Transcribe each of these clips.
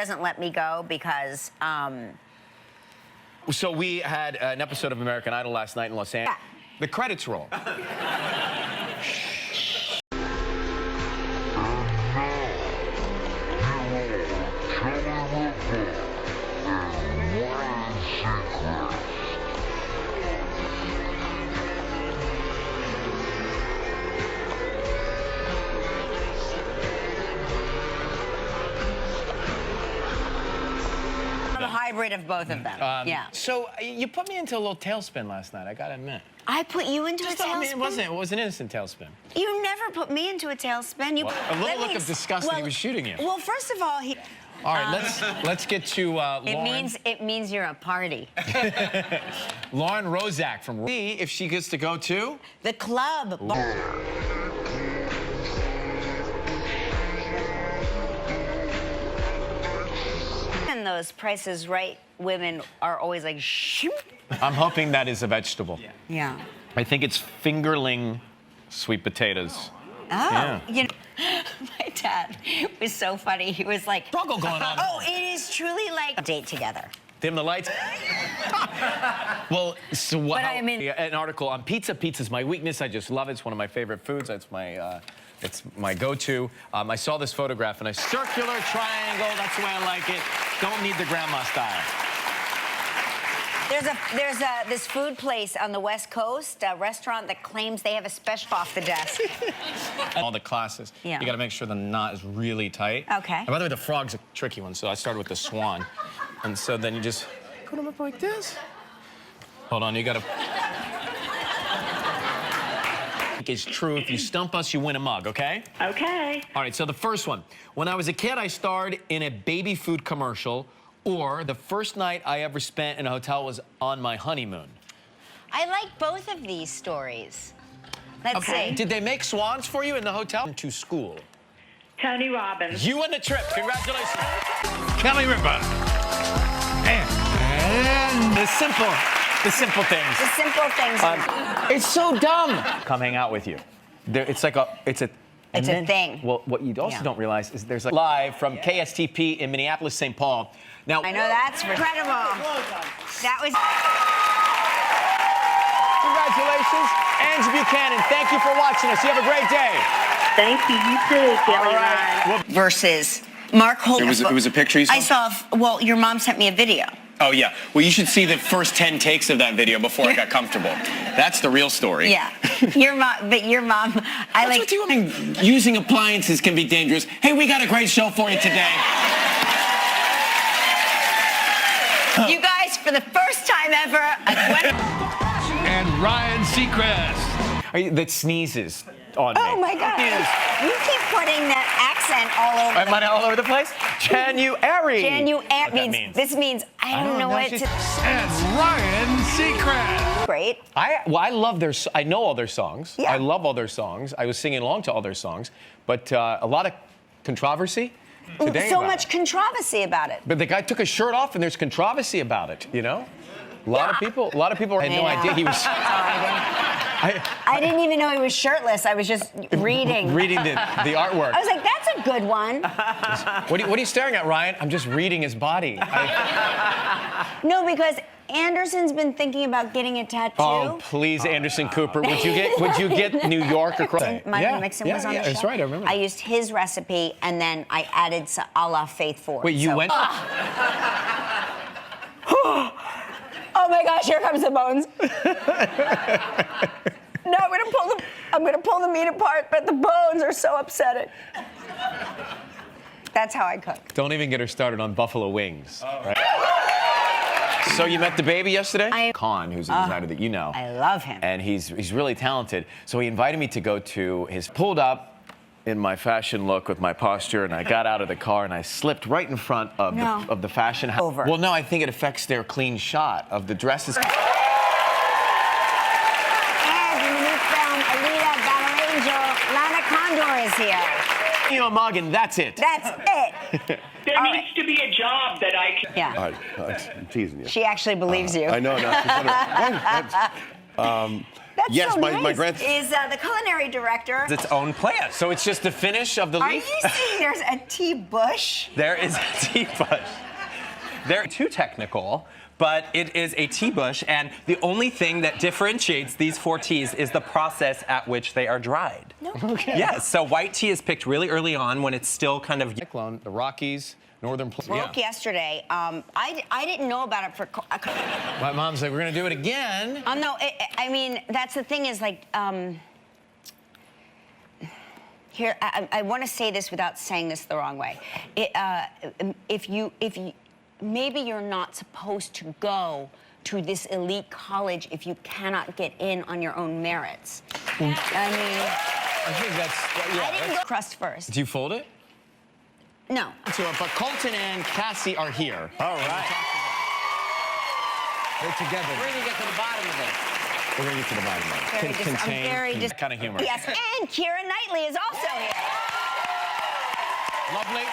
doesn't let me go because So we had an episode of American Idol last night in Los Angeles. Yeah. The credits roll. I'm a hybrid of both of them. Yeah. So you put me into a little tailspin last night, I gotta admit. I put you into a tailspin? I mean, it was an innocent tailspin. You never put me into a tailspin. You A little look of disgust that he was shooting you. Well, first of all, he... All right, let's get to Lauren. It means you're a party. Lauren Rozak from... See if she gets to go to... The club. And those Price is Right women are always like, shoot. I'm hoping that is a vegetable. Yeah. I think it's fingerling sweet potatoes. Oh, Yeah. you know, my dad was so funny. He was like, Struggle going on. oh, it is truly like a date together. Dim the lights. Well, so what? But I mean, an article on pizza. Pizza's my weakness. I just love it. It's one of my favorite foods. It's my go-to. I saw this photograph and a circular triangle. That's the way I like it. Don't need the grandma style. There's this food place on the West Coast, a restaurant that claims they have a special off the desk. All the classes. Yeah. You got to make sure the knot is really tight. Okay. And by the way, the frog's a tricky one, so I started with the swan. And so then you just put them up like this. Hold on, you got to... It's true. If you stump us, you win a mug, okay? Okay. All right, so the first one. When I was a kid, I starred in a baby food commercial, or the first night I ever spent in a hotel was on my honeymoon. I like both of these stories. Let's see. Did they make swans for you in the hotel? To school. Tony Robbins. You won the trip. Congratulations. Kelly Ripa. And The simple things. The simple things. It's so dumb. Come hang out with you. It's a thing. Well, what you also don't realize is there's live from KSTP in Minneapolis, St. Paul. Now, I know that's incredible. That was... Congratulations, Ange Buchanan. Thank you for watching us. You have a great day. Thank you. You too, Kelly. All right. Versus Mark Holt. It was a picture you saw? I saw, well, your mom sent me a video. Oh, yeah. Well, you should see the first 10 takes of that video before I got comfortable. That's the real story. Yeah. Your mom, I What's with you? Using appliances can be dangerous. Hey, we got a great show for you today. You guys, for the first time ever, and Ryan Seacrest. That sneezes on me. Oh my God! You keep putting that accent all over. Am I all over the place? January. Means this means I don't know what to. And Ryan Seacrest. Great. I love I know all their songs. Yeah. I love all their songs. I was singing along to all their songs, but a lot of controversy today. So much controversy about it. But the guy took his shirt off, and there's controversy about it. You know, a lot of people had no idea he was. I didn't even know he was shirtless. I was just reading. Reading the artwork. I was like, that's a good one. What are you staring at, Ryan? I'm just reading his body. No, because Anderson's been thinking about getting a tattoo. Oh, please, Anderson Cooper. Would you get New York across? Michael Mixon was on the show. That's right, I remember. I used his recipe, and then I added a la Faith Ford. Wait, you went? Oh my gosh, here comes the bones. No, I'm gonna pull the meat apart, but the bones are so upsetting. That's how I cook. Don't even get her started on buffalo wings. Right? So you met the baby yesterday? Khan, who's a designer that you know. I love him. And he's really talented. So he invited me to go to his pulled up in my fashion look with my posture, and I got out of the car and I slipped right in front of the fashion house. Over. Well, no, I think it affects their clean shot of the dresses. And in the new film, Alita Battle Angel, Lana Condor is here. You know, mug, and that's it. That's it. There needs to be a job that I can... Yeah. I'm teasing you. She actually believes you. I know. No, That's Yes, so my nice. grand- Is the culinary director. Its own plant. So it's just the finish of the Are leaf? you seeing there's a tea bush? There is a tea bush. They're too technical, but it is a tea bush, and the only thing that differentiates these 4 teas is the process at which they are dried. No. Okay. Yes, so white tea is picked really early on when it's still kind of... Cyclone, the Rockies, northern... Broke yesterday. I didn't know about it for... My mom's like, we're going to do it again. No, I mean, that's the thing is like... Here, I want to say this without saying this the wrong way. Maybe you're not supposed to go to this elite college if you cannot get in on your own merits. I mean, I think that's... Yeah, I didn't go crust first. Do you fold it? No. So, but Colton and Cassie are here. All right. They're together. We're going to get to the bottom of this. We're going to get to the bottom of it. I'm very That kind of humor. Yes, and Keira Knightley is also here Lovely.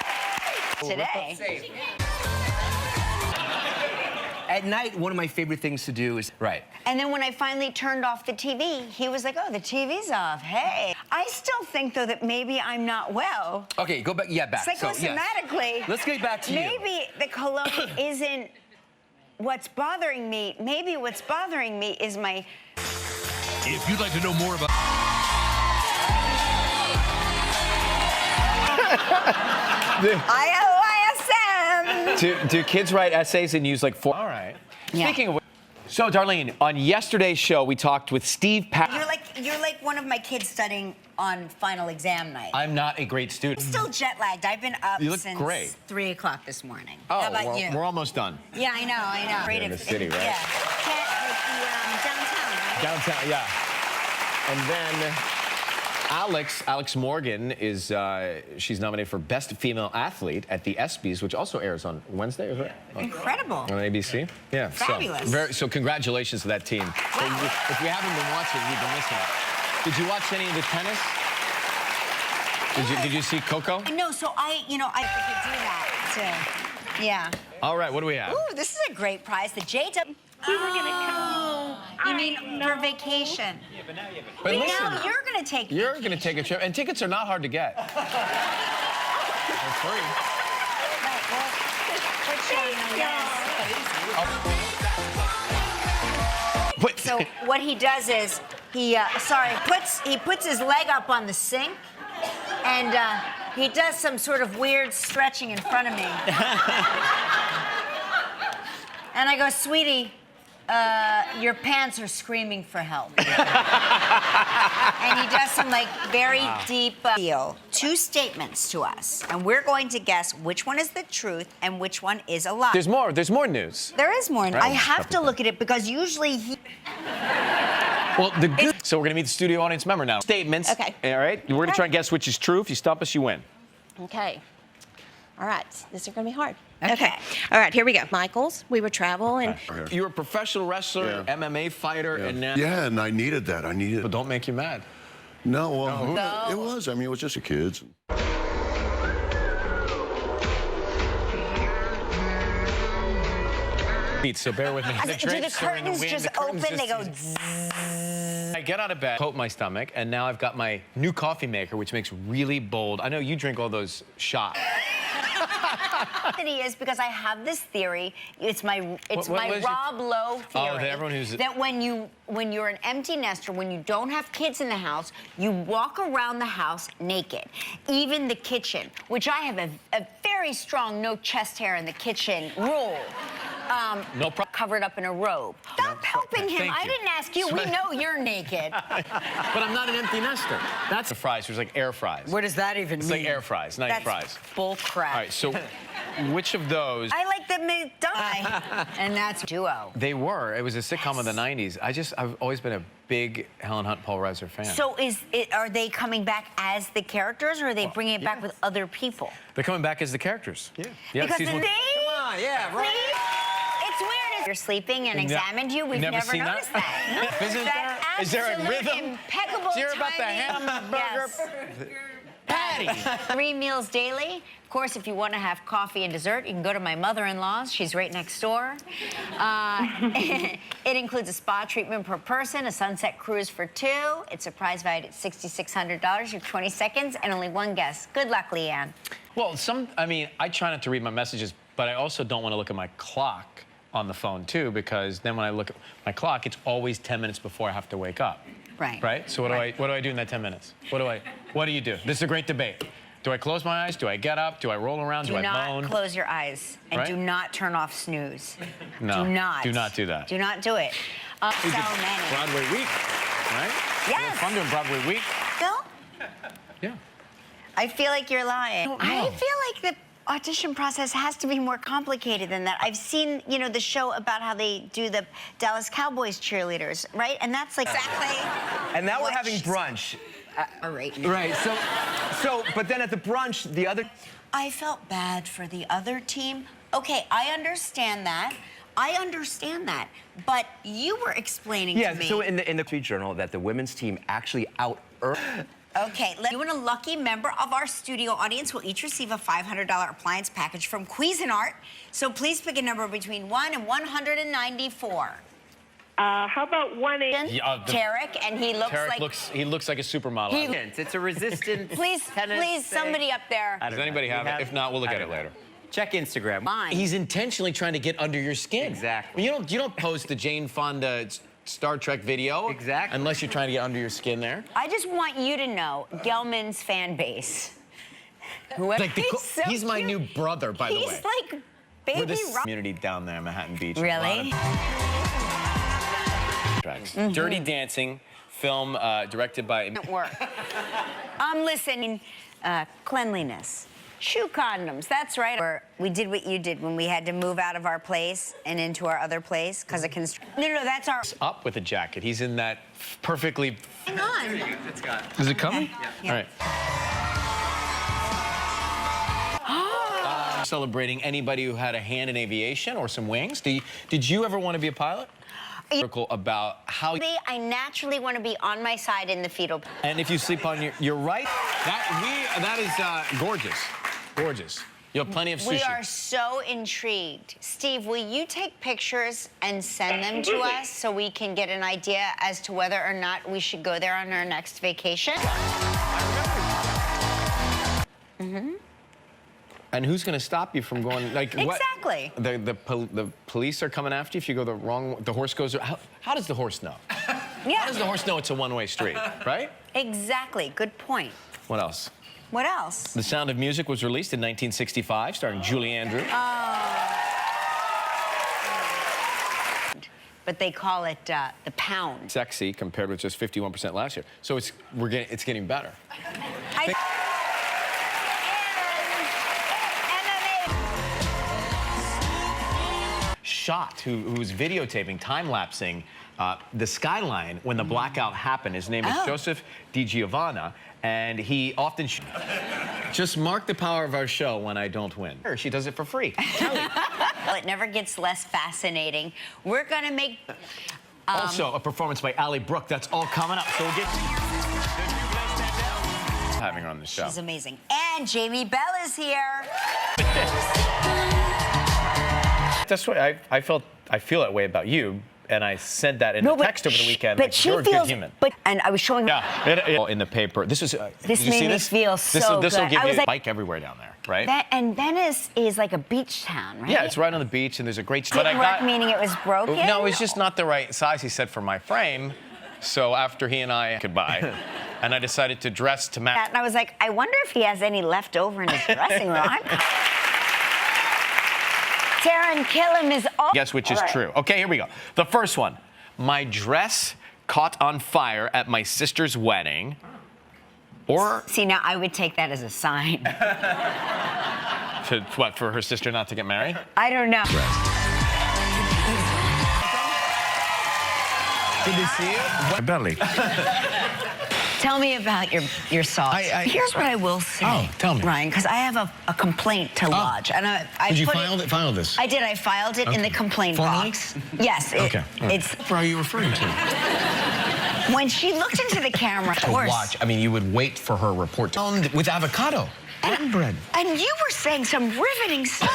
today. At night, one of my favorite things to do is... Right. And then when I finally turned off the TV, he was like, oh, the TV's off. Hey. I still think, though, that maybe I'm not well. Okay, go back. Yeah, back. Psychosomatically. Let's get back to you. Maybe the cologne isn't what's bothering me. Maybe what's bothering me is my... If you'd like to know more about... IOISM. Do kids write essays and use like 4? All right. Yeah. Speaking of which, so Darlene, on yesterday's show, we talked with Steve Pat. You're like one of my kids studying on final exam night. I'm not a great student. I'm still jet lagged. I've been up You look since great. 3 o'clock this morning. Oh, How about well, you? we're almost done. Yeah, I know. You're in the city, right? Yeah. Downtown, right? Downtown, yeah. And then Alex Morgan is, she's nominated for Best Female Athlete at the ESPYs, which also airs on Wednesday, is it? Incredible. On ABC? Yeah. Fabulous. So congratulations to that team. So if you haven't been watching, you've been listening. Did you watch any of the tennis? Did you see Coco? No, so I could do that too. Yeah. All right, what do we have? Ooh, this is a great prize. The JW. We were going to come. You mean for vacation? But listen, now you're going to take. You're going to take a trip, and tickets are not hard to get. They're free. So what he does is he puts his leg up on the sink, and he does some sort of weird stretching in front of me. And I go, sweetie, your pants are screaming for help. And he does some like very deep deal. 2 statements to us, and we're going to guess which one is the truth and which one is a lie. There's more. There's more news. There is more. Right. I have to look at it because usually he. Well, the good. So we're gonna meet the studio audience member now. Statements. Okay. All right. We're gonna try and guess which is true. If you stump us, you win. Okay. All right. This is going to be hard. Okay. All right, here we go. Michaels, we would travel and... You were a professional wrestler, MMA fighter, and now... Yeah, and I needed that. I needed. But don't make you mad. No, well, it was. I mean, it was just the kids. So bear with me. Do the curtains just open? They go. I get out of bed, coat my stomach, and now I've got my new coffee maker, which makes really bold. I know you drink all those shots. It is because I have this theory. It's my what Rob Lowe theory. Oh, that everyone who's that when you're an empty nester, when you don't have kids in the house, you walk around the house naked, even the kitchen, which I have a very strong no chest hair in the kitchen rule. No problem. Covered up in a robe. Stop helping him. I didn't ask you. We know you're naked. But I'm not an empty nester. That's the fries. There's like air fries. What does that even It's mean? like air fries, not That's fries. bull crap. All right, so which of those? I like the McDonald's. And that's duo. They were. It was a sitcom of the 90s. I've always been a big Helen Hunt, Paul Reiser fan. So are they coming back as the characters, or are they bringing it back with other people? They're coming back as the characters. Yeah. Because season one. Come on, yeah, right. It's weird. You're sleeping and examined you. We've never seen noticed that. Isn't there? Is there a Absolute rhythm? Impeccable. Did you hear about the timing. hamburger? Yes. Daddy. 3 meals daily. Of course, if you want to have coffee and dessert, you can go to my mother-in-law's. She's right next door. It includes a spa treatment per person, a sunset cruise for 2. It's a prize valued at $6,600. You're 20 seconds and only 1 guess. Good luck, Leanne. Well, I mean, I try not to read my messages, but I also don't want to look at my clock on the phone, too, because then when I look at my clock, it's always 10 minutes before I have to wake up. Right. Right? So what do I do in that 10 minutes? What do you do? This is a great debate. Do I close my eyes? Do I get up? Do I roll around? Do I moan? Do not close your eyes. And Right? do not turn off snooze. No. Do not. Do not do that. Do not do it. So many. Broadway week, right? Yes. Fun doing Broadway week. Bill? Yeah. I feel like you're lying. I know. feel like the audition process has to be more complicated than that. I've seen, you know, the show about how they do the Dallas Cowboys cheerleaders, right? And that's like exactly. And now we're what having she's- brunch. All right. Right, but then at the brunch, the other... I felt bad for the other team. Okay, I understand that. But you were explaining to me. so in the Street Journal that the women's team actually out-earned... Okay, you and a lucky member of our studio audience will each receive a $500 appliance package from Cuisinart. So please pick a number between 1 and 194. How about 180? Yeah, Tarek, and he looks Tarek like... he looks like a supermodel. It's a resistance. Please, tennis please, thing. somebody up there. Does anybody have it? If not, we'll look at it later. Check Instagram. Mine. He's intentionally trying to get under your skin. Exactly. You don't post the Jane Fonda Star Trek video. Exactly. Unless you're trying to get under your skin there. I just want you to know Gelman's fan base. Whoever, Like he's my new brother, by the way. He's like baby We're this rock. community down there, Manhattan Beach. Really? Dirty Dancing, film directed by... Work. Listen, cleanliness. Shoe condoms, that's right. We did what you did when we had to move out of our place and into our other place because of construction. No, that's our... Up with a jacket. He's in that perfectly... Hang on. Is it coming? Yeah. All right. Celebrating anybody who had a hand in aviation or some wings. Did you ever want to be a pilot? Article about how... I naturally want to be on my side in the fetal... And if you sleep on your right, that is gorgeous. Gorgeous. You have plenty of sushi. We are so intrigued. Steve, will you take pictures and send them to us so we can get an idea as to whether or not we should go there on our next vacation? And who's going to stop you from going, like, what? Exactly. The police are coming after you if you go the wrong, the horse goes, how does the horse know? Yeah. How does the horse know it's a one-way street, right? Exactly. Good point. What else? What else? The Sound of Music was released in 1965, starring Julie Andrews. But they call it the pound. Sexy compared with just 51% last year. So it's getting better. Shot, who was videotaping, time-lapsing the skyline when the blackout happened. His name is Joseph DiGiovanna, and he often... Just mark the power of our show when I don't win. She does it for free. Kelly. Well, it never gets less fascinating. We're going to make... Also, a performance by Allie Brooke. That's all coming up, so we'll get... Having her on the show. She's amazing. And Jamie Bell is here. That's what I feel that way about you, and I said that in a text over the weekend. But like, she you're a feels, good human. and I was showing her. Yeah, in the paper. This is. This did you made see me this? feel so This will good. give I you was a like- bike everywhere down there, right? And Venice is like a beach town, right? Yeah, it's right on the beach, and there's a great. Didn't work, meaning it was broken? No, it's just not the right size. He said for my frame. So after he and I goodbye, and I decided to dress to match. And I was like, I wonder if he has any left over in his dressing room. Taran Killam is all. Guess which is true. Okay, here we go. The first one. My dress caught on fire at my sister's wedding. Or... See, now I would take that as a sign. To what, for her sister not to get married? I don't know. Did they see it? My belly. Tell me about your sauce. Here's what I will say. Oh, tell me. Ryan, because I have a complaint to lodge. And I Did you put file this? I did. I filed it in the complaint Formally? box. Yes. Okay. It's. What are you referring to? When she looked into the camera, of To course. watch. I mean, you would wait for her report to with avocado and bread. And you were saying some riveting stuff.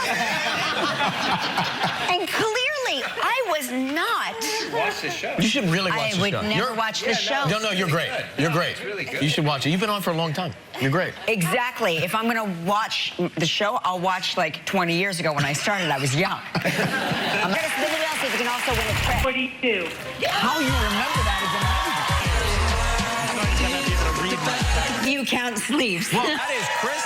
And clearly, I was not. Watch the show. You should really watch I the would show. never watch the show. No, you're great. You're great. really good. You should watch it. You've been on for a long time. You're great. Exactly. If I'm going to watch the show, I'll watch like 20 years ago when I started. I was young. I'm going to spin the wheel, see if you can also win a trip. 42. How you remember that is amazing. You count sleeves. Well, that is Chris